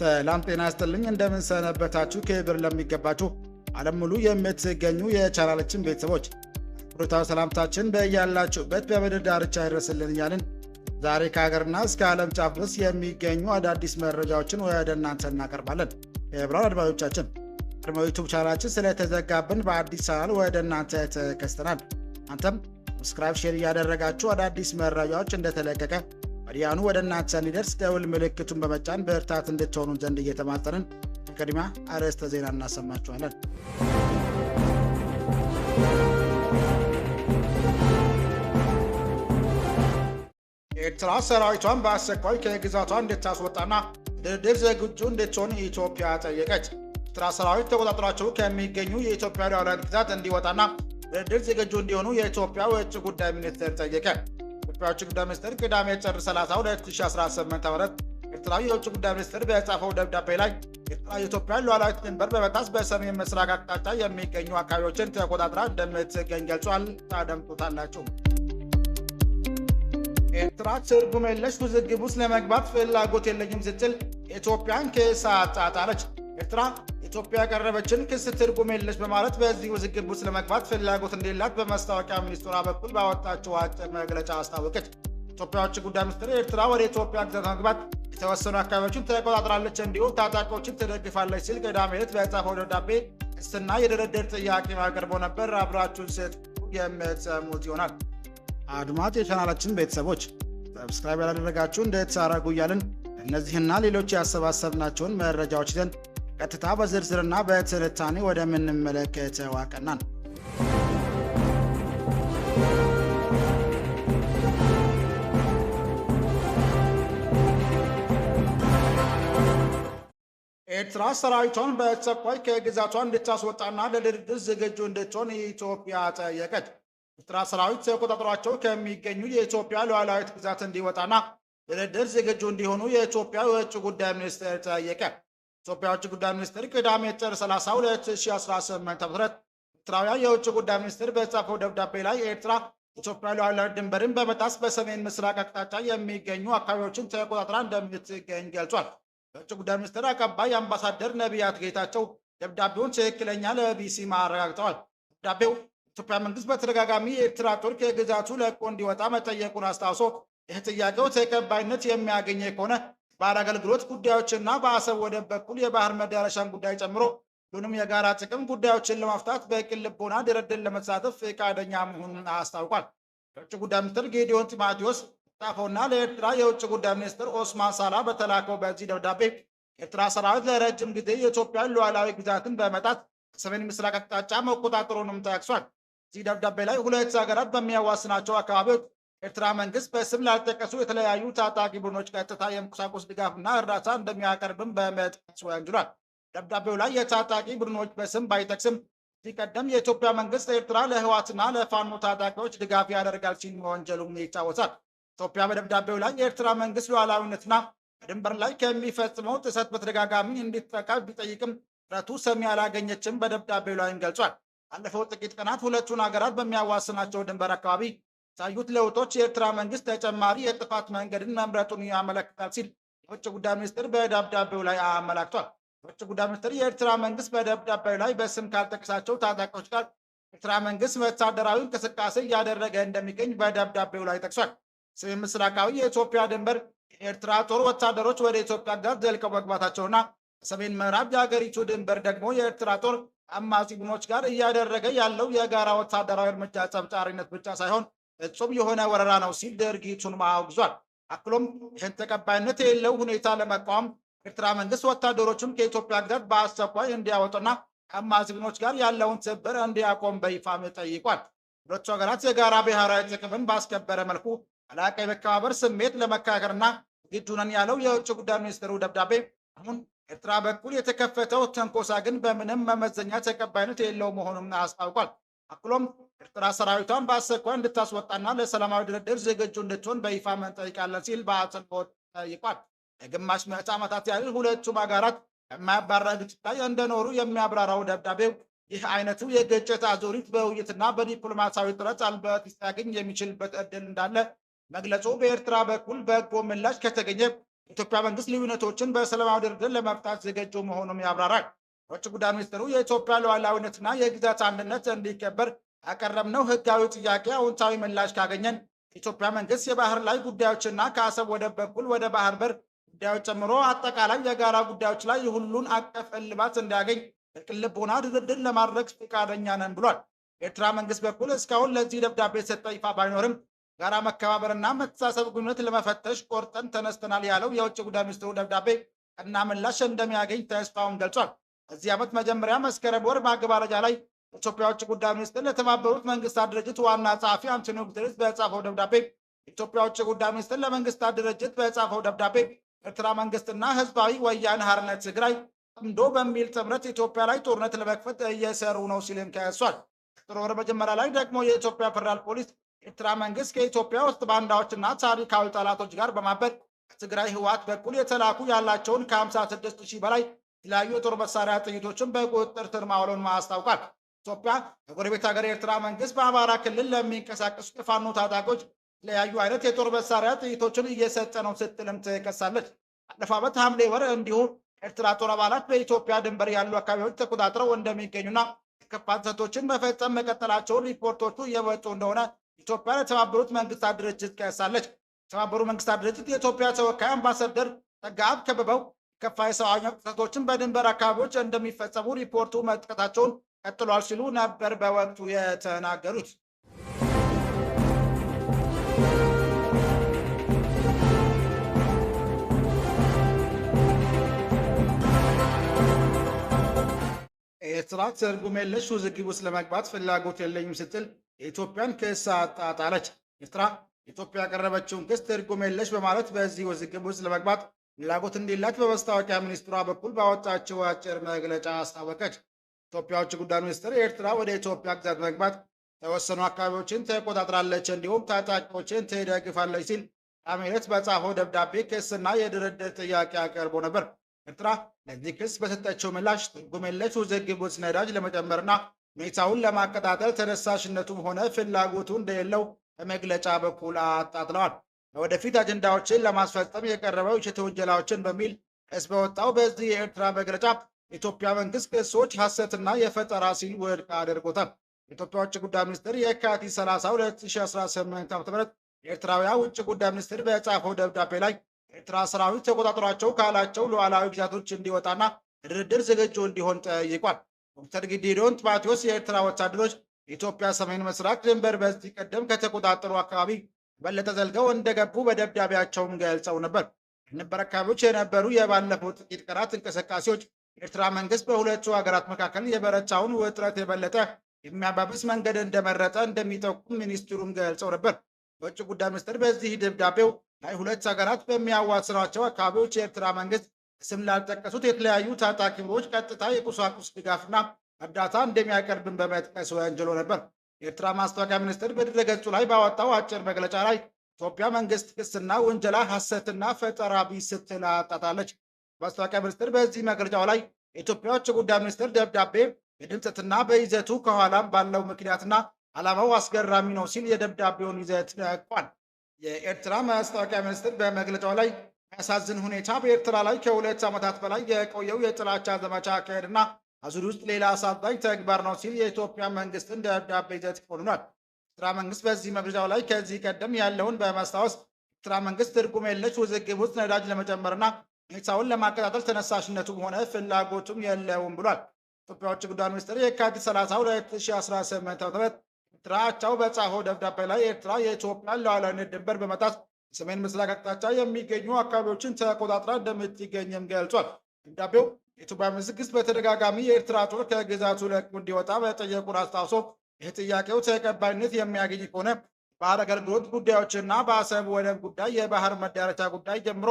ሰላም ጤና ይስጥልኝ እንደምን ሰነበታችሁ ክብር ለሚገባችሁ ዓለም ሙሉ የምትገኙ የቻናላችን ቤተሰቦች ብሩታው ሰላምታችን በእያላችሁበት በምድር ዳርቻ ይድረስልን እያልን ዛሬ ከሀገርና እስከ ዓለም ጫፍ ድረስ የሚገኙ አዳዲስ መረጃዎችን ወደ እናንተ እናቀርባለን። የብራን አድማጮቻችን ቀድሞ ዩቲዩብ ቻናላችን ስለተዘጋብን በአዲስ ቻናል ወደ እናንተ ተከስተናል። አንተም ሰብስክራይብ ሼር እያደረጋችሁ አዳዲስ መረጃዎች እንደተለቀቀ ወዲያውኑ ወደ እናንተ እንዲደርስ ደውል ምልክቱን በመጫን በርታት እንድትሆኑ ዘንድ እየተማጸንን በቅድሚያ አርዕስተ ዜና እናሰማችኋለን። ኤርትራ ሰራዊቷን በአስቸኳይ ከግዛቷ እንድታስወጣና ድርድር ዝግጁ እንድትሆን ኢትዮጵያ ጠየቀች። ኤርትራ ሰራዊት ተቆጣጥሯቸው ከሚገኙ የኢትዮጵያ ሉዓላዊ ግዛት እንዲወጣና ድርድር ዝግጁ እንዲሆኑ የኢትዮጵያ ውጭ ጉዳይ ሚኒስቴር ጠየቀ። የኢትዮጵያ ውጭ ጉዳይ ሚኒስቴር ቅዳሜ ጥር 30 2018 ዓ.ም ኤርትራዊ የውጭ ጉዳይ ሚኒስቴር በጻፈው ደብዳቤ ላይ ኤርትራ የኢትዮጵያ ሉዓላዊ ድንበር በመጣስ በሰሜን ምስራቅ አቅጣጫ የሚገኙ አካባቢዎችን ተቆጣጥራ እንደምትገኝ ገልጿል። ታደምጡታላችሁ። ኤርትራ ትርጉም የለሽ ውዝግብ ውስጥ ለመግባት ፍላጎት የለኝም ስትል ኢትዮጵያን ክስ አጣጣለች። ኤርትራ ኢትዮጵያ ያቀረበችን ክስ ትርጉም የለሽ በማለት በዚህ ውዝግብ ውስጥ ለመግባት ፍላጎት እንደሌላት በማስታወቂያ ሚኒስትሯ በኩል ባወጣችው አጭር መግለጫ አስታወቀች። ኢትዮጵያ ውጭ ጉዳይ ሚኒስቴር ኤርትራ ወደ ኢትዮጵያ ግዛት መግባት የተወሰኑ አካባቢዎችን ተቆጣጥራለች፣ እንዲሁም ታጣቂዎችን ትደግፋለች ሲል ቅዳሜ ዕለት በጻፈው ደብዳቤ ክስና የድርድር ጥያቄ አቅርቦ ነበር። አብራችሁን ስትቆዩ የምትሰሙት ይሆናል። አድማጭ የቻናላችን ቤተሰቦች ሰብስክራይብ ያላደረጋችሁ እንድታደርጉ እያልን እነዚህና ሌሎች ያሰባሰብናቸውን መረጃዎች ይዘን ቀጥታ በዝርዝርና በትንታኔ ወደምንመለከተው አቀናን። ኤርትራ ሰራዊቷን በአስቸኳይ ከግዛቷ እንድታስወጣና ለድርድር ዝግጁ እንድትሆን ኢትዮጵያ ጠየቀች። ኤርትራ ሰራዊት ተቆጣጥሯቸው ከሚገኙ የኢትዮጵያ ሉዓላዊት ግዛት እንዲወጣና ድርድር ዝግጁ እንዲሆኑ የኢትዮጵያ የውጭ ጉዳይ ሚኒስቴር ጠየቀ። ኢትዮጵያ የውጭ ጉዳይ ሚኒስቴር ቅዳሜ ጥር 30 2018 ዓ.ም ኤርትራውያን የውጭ ጉዳይ ሚኒስቴር በጻፈው ደብዳቤ ላይ ኤርትራ ኢትዮጵያ ሉዓላዊ ድንበርን በመጣስ በሰሜን ምስራቅ አቅጣጫ የሚገኙ አካባቢዎችን ተቆጣጥራ እንደምትገኝ ገልጿል። የውጭ ጉዳይ ሚኒስቴር አቀባይ አምባሳደር ነቢያት ጌታቸው ደብዳቤውን ትክክለኛ ለቢቢሲ አረጋግጠዋል። ደብዳቤው ኢትዮጵያ መንግስት በተደጋጋሚ የኤርትራ ጦር ከግዛቱ ለቆ እንዲወጣ መጠየቁን አስታውሶ ይህ ጥያቄው ተቀባይነት የሚያገኝ ከሆነ ባህር አገልግሎት ጉዳዮችና በአሰብ ወደብ በኩል የባህር መዳረሻን ጉዳይ ጨምሮ ሁሉንም የጋራ ጥቅም ጉዳዮችን ለመፍታት በቅን ልቦና ድርድር ለመሳተፍ ፈቃደኛ መሆኑን አስታውቋል። የውጭ ጉዳይ ሚኒስትር ጌዲዮን ጢሞቴዎስ ጻፈውና ለኤርትራ የውጭ ጉዳይ ሚኒስትር ኦስማን ሳላ በተላከው በዚህ ደብዳቤ ኤርትራ ሰራዊት ለረጅም ጊዜ የኢትዮጵያ ሉዓላዊ ግዛትን በመጣት ሰሜን ምስራቅ አቅጣጫ መቆጣጠሩንም ጠቅሷል። እዚህ ደብዳቤ ላይ ሁለት ሀገራት በሚያዋስናቸው አካባቢዎች ኤርትራ መንግስት በስም ላልተጠቀሱ የተለያዩ ታጣቂ ቡድኖች ቀጥታ የቁሳቁስ ድጋፍና እርዳታ እንደሚያቀርብም በመጥቀስ ወንጅሏል። ደብዳቤው ላይ የታጣቂ ቡድኖች በስም ባይጠቅስም ሲቀደም የኢትዮጵያ መንግስት ኤርትራ ለህወሓትና ለፋኖ ታጣቂዎች ድጋፍ ያደርጋል ሲል መወንጀሉም ይታወሳል። ኢትዮጵያ በደብዳቤው ላይ የኤርትራ መንግስት ሉዓላዊነትና በድንበር ላይ ከሚፈጽመው ጥሰት በተደጋጋሚ እንዲጠቃ ቢጠይቅም ጥረቱ ሰሚ አላገኘችም በደብዳቤው ላይም ገልጿል። ባለፈው ጥቂት ቀናት ሁለቱን ሀገራት በሚያዋስናቸው ድንበር አካባቢ ሳዩት ለውጦች የኤርትራ መንግስት ተጨማሪ የጥፋት መንገድን መምረጡን ያመለክታል ሲል የውጭ ጉዳይ ሚኒስትር በደብዳቤው ላይ አመላክቷል። የውጭ ጉዳይ ሚኒስትር የኤርትራ መንግስት በደብዳቤው ላይ በስም ካልጠቀሳቸው ታጣቂዎች ጋር ኤርትራ መንግስት ወታደራዊ እንቅስቃሴ እያደረገ እንደሚገኝ በደብዳቤው ላይ ጠቅሷል። ሰሜን ምስራቃዊ የኢትዮጵያ ድንበር የኤርትራ ጦር ወታደሮች ወደ ኢትዮጵያ ጋር ዘልቀው መግባታቸውና ሰሜን ምዕራብ የሀገሪቱ ድንበር ደግሞ የኤርትራ ጦር አማጺ ቡድኖች ጋር እያደረገ ያለው የጋራ ወታደራዊ እርምጃ ጸብጫሪነት ብቻ ሳይሆን ፍጹም የሆነ ወረራ ነው ሲል ድርጊቱን አውግዟል። አክሎም ይህን ተቀባይነት የሌለው ሁኔታ ለመቃወም ኤርትራ መንግስት ወታደሮቹን ከኢትዮጵያ ግዛት በአስቸኳይ እንዲያወጡና ከአማጺ ቡድኖች ጋር ያለውን ትብብር እንዲያቆም በይፋም ጠይቋል። ሁለቱ ሀገራት የጋራ ብሔራዊ ጥቅምን ባስከበረ መልኩ አላቀ የመከባበር ስሜት ለመካከርና ዝግጁ ነን ያለው የውጭ ጉዳይ ሚኒስትሩ ደብዳቤ አሁን ኤርትራ በኩል የተከፈተው ትንኮሳ ግን በምንም መመዘኛ ተቀባይነት የሌለው መሆኑን አስታውቋል። አክሎም ኤርትራ ሰራዊቷን በአስቸኳይ እንድታስወጣና ለሰላማዊ ድርድር ዝግጁ እንድትሆን በይፋ እንጠይቃለን ሲል በአጽንኦት ጠይቋል። ለግማሽ ምዕተ ዓመታት ያህል ሁለቱም ሀገራት የማያባራ ግጭት ላይ እንደኖሩ የሚያብራራው ደብዳቤው ይህ አይነቱ የግጭት አዙሪት በውይይትና በዲፕሎማሲያዊ ጥረት አልባት ሊያገኝ የሚችልበት እድል እንዳለ መግለጹ በኤርትራ በኩል በጎ ምላሽ ከተገኘ የኢትዮጵያ መንግስት ልዩነቶችን በሰላማዊ ድርድር ለመፍታት ዝግጁ መሆኑን ያብራራል። የውጭ ጉዳይ ሚኒስትሩ የኢትዮጵያ ሉዓላዊነትና የግዛት አንድነት እንዲከበር ያቀረብነው ህጋዊ ጥያቄ አዎንታዊ ምላሽ ካገኘን የኢትዮጵያ መንግስት የባህር ላይ ጉዳዮችና ከአሰብ ወደብ በኩል ወደ ባህር በር ጉዳዮች ጨምሮ አጠቃላይ የጋራ ጉዳዮች ላይ ሁሉን አቀፍ እልባት እንዲያገኝ በቅን ልቦና ድርድር ለማድረግ ፈቃደኛ ነን ብሏል። የኤርትራ መንግስት በኩል እስካሁን ለዚህ ደብዳቤ የሰጠ ይፋ ባይኖርም ጋራ መከባበርና መተሳሰብ ግንኙነት ለመፈተሽ ቆርጠን ተነስተናል ያለው የውጭ ጉዳይ ሚኒስትሩ ደብዳቤ ቀና ምላሽ እንደሚያገኝ ተስፋውን ገልጿል። በዚህ ዓመት መጀመሪያ መስከረም ወር ማገባደጃ ላይ የኢትዮጵያ ውጭ ጉዳይ ሚኒስትር ለተባበሩት መንግስታት ድርጅት ዋና ጸሐፊ አንቶኒዮ ጉተሬስ በጻፈው ደብዳቤ የኢትዮጵያ ውጭ ጉዳይ ሚኒስትር ለመንግስታት ድርጅት በጻፈው ደብዳቤ ኤርትራ መንግስትና ህዝባዊ ወያነ ሓርነት ትግራይ ጥምዶ በሚል ጥምረት ኢትዮጵያ ላይ ጦርነት ለመክፈት እየሰሩ ነው ሲልም ከሷል። ጥር ወር መጀመሪያ ላይ ደግሞ የኢትዮጵያ ፌደራል ፖሊስ ኤርትራ መንግስት ከኢትዮጵያ ውስጥ ባንዳዎችና ታሪካዊ ጠላቶች ጋር በማበር ከትግራይ ህወሓት በኩል የተላኩ ያላቸውን ከ56 ሺህ በላይ የተለያዩ የጦር መሳሪያ ጥይቶችን በቁጥጥር ስር ማዋሉን አስታውቋል። ኢትዮጵያ በጎረቤት ሀገር የኤርትራ መንግስት በአማራ ክልል ለሚንቀሳቀሱ የፋኖ ታጣቂዎች የተለያዩ አይነት የጦር መሳሪያ ጥይቶችን እየሰጠ ነው ስትልም ትከሳለች። ባለፈው ዓመት ሐምሌ ወር እንዲሁም ኤርትራ ጦር አባላት በኢትዮጵያ ድንበር ያሉ አካባቢዎች ተቆጣጥረው እንደሚገኙና የከፋ ጥሰቶችን መፈጸም መቀጠላቸውን ሪፖርቶቹ እየወጡ እንደሆነ ኢትዮጵያ ለተባበሩት መንግስታት ድርጅት ከሳለች። የተባበሩት መንግስታት ድርጅት የኢትዮጵያ ተወካይ አምባሳደር ጸጋብ ከበበው ከፋ የሰብአዊ መብት ጥሰቶችን በድንበር አካባቢዎች እንደሚፈጸሙ ሪፖርቱ መጥቀሳቸውን ቀጥሏል ሲሉ ነበር በወቅቱ የተናገሩት። ኤርትራ ትርጉም የለሽ ውዝግብ ውስጥ ለመግባት ፍላጎት የለኝም ስትል የኢትዮጵያን ክስ አጣጣለች። ኤርትራ ኢትዮጵያ ያቀረበችውን ክስ ትርጉም የለሽ በማለት በዚህ ውዝግብ ውስጥ ለመግባት ፍላጎት እንዲላት በማስታወቂያ ሚኒስትሯ በኩል ባወጣችው አጭር መግለጫ አስታወቀች። ኢትዮጵያ ውጭ ጉዳይ ሚኒስትር ኤርትራ ወደ ኢትዮጵያ ግዛት በመግባት የተወሰኑ አካባቢዎችን ተቆጣጥራለች፣ እንዲሁም ታጣቂዎችን ትደግፋለች ሲል ቅዳሜ ዕለት በጻፈው ደብዳቤ ክስና የድርድር ጥያቄ አቅርቦ ነበር። ኤርትራ ለዚህ ክስ በሰጠችው ምላሽ ትርጉም የለሽ ውዝግብ ውስጥ ነዳጅ ለመጨመርና ሁኔታውን ለማቀጣጠል ተነሳሽነቱም ሆነ ፍላጎቱ እንደሌለው በመግለጫ በኩል አጣጥለዋል። ለወደፊት አጀንዳዎችን ለማስፈጸም የቀረበው የውሸት ውንጀላዎችን በሚል ክስ በወጣው በዚህ የኤርትራ መግለጫ የኢትዮጵያ መንግስት ክሶች ሐሰትና የፈጠራ ሲል ውድቅ አድርጎታል። የኢትዮጵያ ውጭ ጉዳይ ሚኒስትር የካቲት 30 2018 ዓ.ም የኤርትራውያ ውጭ ጉዳይ ሚኒስትር በጻፈው ደብዳቤ ላይ ኤርትራ ሰራዊት ተቆጣጥሯቸው ካላቸው ሉዓላዊ ግዛቶች እንዲወጣና ድርድር ዝግጁ እንዲሆን ጠይቋል። ዶክተር ጊዲዮን ጢሞቴዎስ የኤርትራ ወታደሮች የኢትዮጵያ ሰሜን ምስራቅ ድንበር በዚህ ቀደም ከተቆጣጠሩ አካባቢ በለጠ ዘልቀው እንደገቡ በደብዳቤያቸውም ገልጸው ነበር። የድንበር አካባቢዎች የነበሩ የባለፉት ጥቂት ቀናት እንቅስቃሴዎች የኤርትራ መንግስት በሁለቱ ሀገራት መካከል የበረታውን ውጥረት የበለጠ የሚያባብስ መንገድ እንደመረጠ እንደሚጠቁም ሚኒስትሩም ገልጸው ነበር። የውጭ ጉዳይ ሚኒስትር በዚህ ደብዳቤው ላይ ሁለት ሀገራት በሚያዋስኗቸው አካባቢዎች የኤርትራ መንግስት ስም ላልጠቀሱት የተለያዩ ታጣቂ ቡድኖች ቀጥታ የቁሳቁስ ድጋፍና እርዳታ እንደሚያቀርብን በመጥቀስ ወንጅሎ ነበር። የኤርትራ ማስታወቂያ ሚኒስትር በድረገጹ ላይ ባወጣው አጭር መግለጫ ላይ ኢትዮጵያ መንግስት ክስና ውንጀላ ሐሰትና ፈጠራ ቢስ ስትል አጣጣለች። ማስታወቂያ ሚኒስትር በዚህ መግለጫው ላይ የኢትዮጵያ ውጭ ጉዳይ ሚኒስትር ደብዳቤ በድምፀትና በይዘቱ ከኋላም ባለው ምክንያትና ዓላማው አስገራሚ ነው ሲል የደብዳቤውን ይዘት ነቅፏል። የኤርትራ ማስታወቂያ ሚኒስትር በመግለጫው ላይ የሚያሳዝን ሁኔታ በኤርትራ ላይ ከ2 ዓመታት በላይ የቆየው የጥላቻ ዘመቻ አካሄድና አዙሪት ውስጥ ሌላ አሳዛኝ ተግባር ነው ሲል የኢትዮጵያ መንግስትን ደብዳቤ ይዘት ኮንኗል። ኤርትራ መንግስት በዚህ መግለጫው ላይ ከዚህ ቀደም ያለውን በማስታወስ ኤርትራ መንግስት ትርጉም የለሽ ውዝግብ ውስጥ ነዳጅ ለመጨመርና ሁኔታውን ለማቀጣጠል ተነሳሽነቱም ሆነ ፍላጎቱም የለውም ብሏል። ኢትዮጵያ ውጭ ጉዳይ ሚኒስትር የካቲት 30 2018 ዓ.ም ኤርትራ አቻው በጻፈው ደብዳቤ ላይ ኤርትራ የኢትዮጵያን ሉዓላዊነት ድንበር በመጣስ የሰሜን ምስራቅ አቅጣጫ የሚገኙ አካባቢዎችን ተቆጣጥራ እንደምትገኝም ገልጿል። ደብዳቤው የኢትዮጵያ መንግስት በተደጋጋሚ የኤርትራ ጦር ከግዛቱ ለቆ እንዲወጣ መጠየቁን አስታውሶ ይህ ጥያቄው ተቀባይነት የሚያገኝ ከሆነ ባህር አገልግሎት ጉዳዮችና በአሰብ ወደብ ጉዳይ፣ የባህር መዳረሻ ጉዳይ ጀምሮ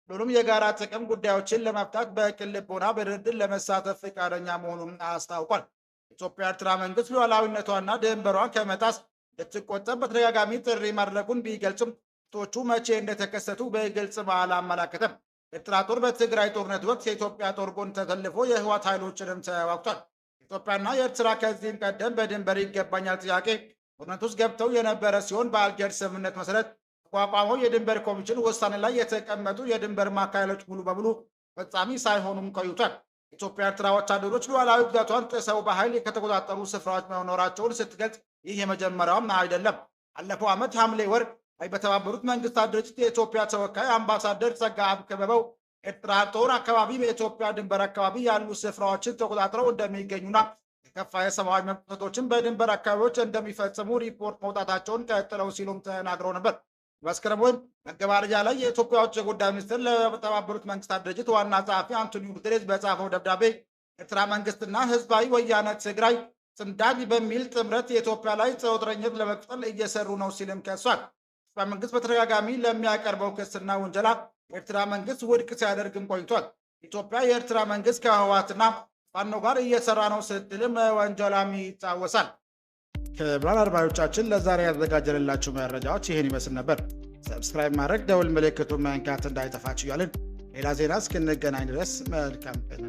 ሁሉም የጋራ ጥቅም ጉዳዮችን ለመፍታት በቅን ልቦና በድርድር ለመሳተፍ ፈቃደኛ መሆኑን አስታውቋል። የኢትዮጵያ ኤርትራ መንግስት ሉዓላዊነቷና ድንበሯን ከመጣስ ልትቆጠብ በተደጋጋሚ ጥሪ ማድረጉን ቢገልጽም ጦቹ መቼ እንደተከሰቱ በግልጽ አላመላከተም። ኤርትራ ጦር በትግራይ ጦርነት ወቅት የኢትዮጵያ ጦር ጎን ተሰልፎ የህወሓት ኃይሎችንም ተዋግቷል። ኢትዮጵያና የኤርትራ ከዚህም ቀደም በድንበር ይገባኛል ጥያቄ ጦርነት ውስጥ ገብተው የነበረ ሲሆን በአልጀርስ ስምምነት መሰረት የተቋቋመው የድንበር ኮሚሽን ውሳኔ ላይ የተቀመጡ የድንበር ማካለሎች ሙሉ በሙሉ ፈጻሚ ሳይሆኑም ቆይቷል። ኢትዮጵያ ኤርትራ ወታደሮች ሉዓላዊ ግዛቷን ጥሰው በኃይል ከተቆጣጠሩ ስፍራዎች መኖራቸውን ስትገልጽ ይህ የመጀመሪያውም አይደለም። አለፈው ዓመት ሐምሌ ወር በተባበሩት መንግስታት ድርጅት የኢትዮጵያ ተወካይ አምባሳደር ጸጋብ ከበበው ኤርትራ ጦር አካባቢ በኢትዮጵያ ድንበር አካባቢ ያሉ ስፍራዎችን ተቆጣጥረው እንደሚገኙና የከፋ የሰብአዊ መብት ጥሰቶችን በድንበር አካባቢዎች እንደሚፈጽሙ ሪፖርት መውጣታቸውን ቀጥለው ሲሉም ተናግረው ነበር። መስከረም ወይም መገባደጃ ላይ የኢትዮጵያ ውጭ ጉዳይ ሚኒስትር ለተባበሩት መንግስታት ድርጅት ዋና ጸሐፊ አንቶኒዮ ጉተሬዝ በጻፈው ደብዳቤ ኤርትራ መንግስትና ህዝባዊ ወያነ ትግራይ ጽምዳጅ በሚል ጥምረት የኢትዮጵያ ላይ ጦርነት ለመቅጠል እየሰሩ ነው ሲልም ከሷል። መንግስት በተደጋጋሚ ለሚያቀርበው ክስና ውንጀላ የኤርትራ መንግስት ውድቅ ሲያደርግም ቆይቷል። ኢትዮጵያ የኤርትራ መንግስት ከህወሓትና ፋኖ ጋር እየሰራ ነው ስትልም ወንጀላም ይታወሳል። ክቡራን አድማጮቻችን ለዛሬ ያዘጋጀንላችሁ መረጃዎች ይህን ይመስል ነበር። ሰብስክራይብ ማድረግ፣ ደውል ምልክቱን መንካት እንዳይጠፋችሁ እያልን ሌላ ዜና እስክንገናኝ ድረስ መልካም ቀን